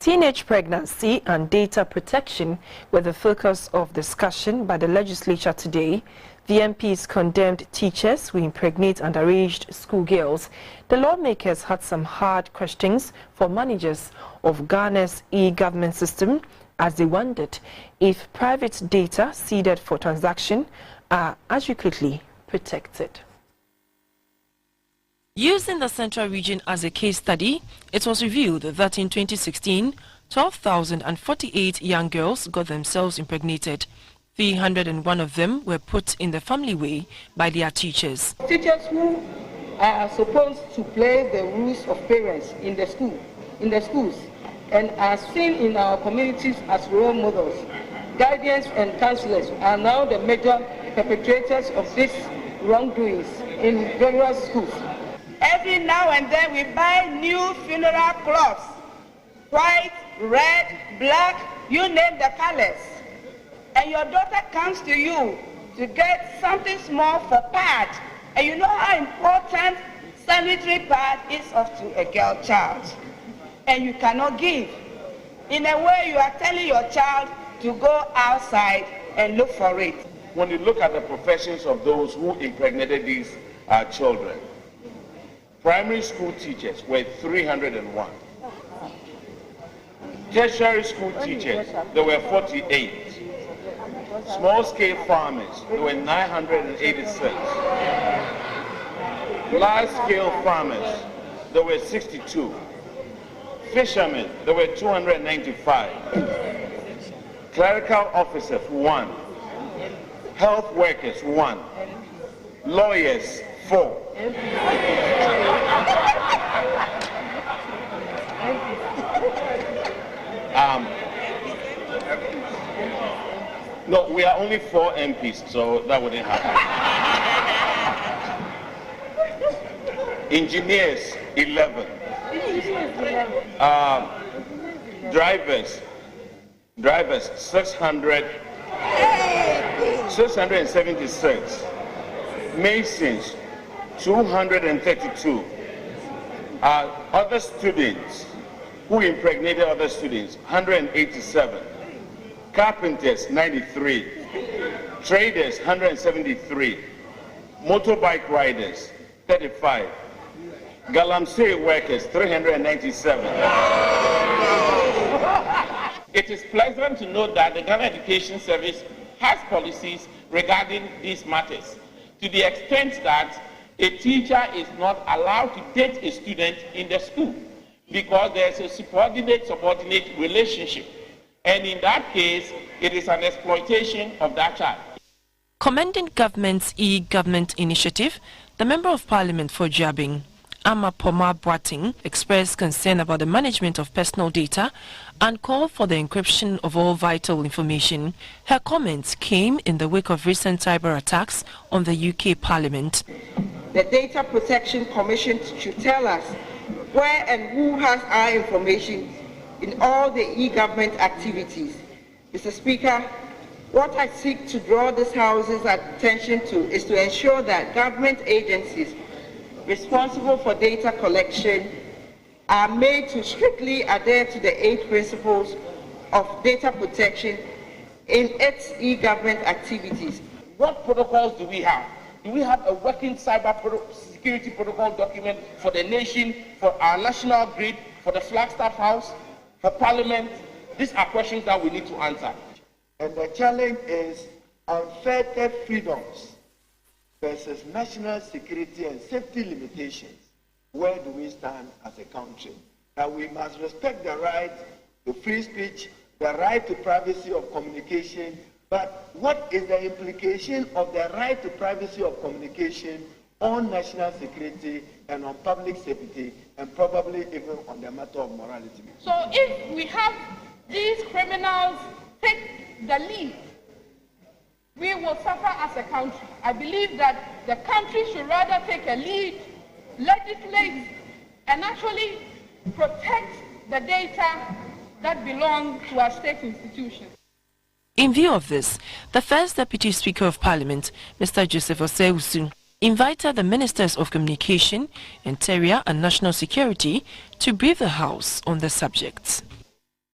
Teenage pregnancy and data protection were the focus of discussion by the legislature today. The MPs condemned teachers who impregnate underage schoolgirls. The lawmakers had some hard questions for managers of Ghana's e-government system as they wondered if private data ceded for transaction are adequately protected. Using the Central Region as a case study, it was revealed that in 2016, 12,048 young girls got themselves impregnated. 301 of them were put in the family way by their teachers. Teachers who are supposed to play the roles of parents in the schools, and are seen in our communities as role models, guardians and counselors are now the major perpetrators of these wrongdoings in various schools. Every now and then we buy new funeral cloths, white, red, black, you name the colors. And your daughter comes to you to get something small for pad. And you know how important sanitary pad is to a girl child. And you cannot give. In a way, you are telling your child to go outside and look for it. When you look at the professions of those who impregnated these children, primary school teachers were 301. Tertiary school teachers, there were 48. Small-scale farmers, there were 986. Large-scale farmers, there were 62. Fishermen, there were 295. Clerical officers, 1. Health workers, 1. Lawyers, 4. No, we are only 4 MPs, so that wouldn't happen. Engineers, 11. Drivers, 676. Masons, 232. Other students who impregnated other students, 187. Carpenters, 93. Traders, 173. Motorbike riders, 35. Galamsey workers, 397. It is pleasant to note that the Ghana Education Service has policies regarding these matters, to the extent that a teacher is not allowed to date a student in the school because there is a subordinate relationship. And in that case, it is an exploitation of that child. Commending government's e-government initiative, the Member of Parliament for Jabing, Amapoma Boating, expressed concern about the management of personal data and called for the encryption of all vital information. Her comments came in the wake of recent cyber attacks on the UK Parliament. The Data Protection Commission should tell us where and who has our information in all the e-government activities. Mr. Speaker, what I seek to draw this House's attention to is to ensure that government agencies responsible for data collection are made to strictly adhere to the 8 principles of data protection in its e-government activities. What protocols do we have? Do we have a working cyber security protocol document for the nation, for our national grid, for the Flagstaff House, for Parliament? These are questions that we need to answer. And the challenge is unfettered freedoms versus national security and safety limitations. Where do we stand as a country? That we must respect the right to free speech, the right to privacy of communication, but what is the implication of the right to privacy of communication on national security and on public safety, and probably even on the matter of morality? So if we have these criminals take the lead, we will suffer as a country. I believe that the country should rather take a lead, legislate, and actually protect the data that belong to our state institutions. In view of this, the first Deputy Speaker of Parliament, Mr. Joseph Osei-Usu, invited the Ministers of Communication, Interior and National Security to brief the House on the subject.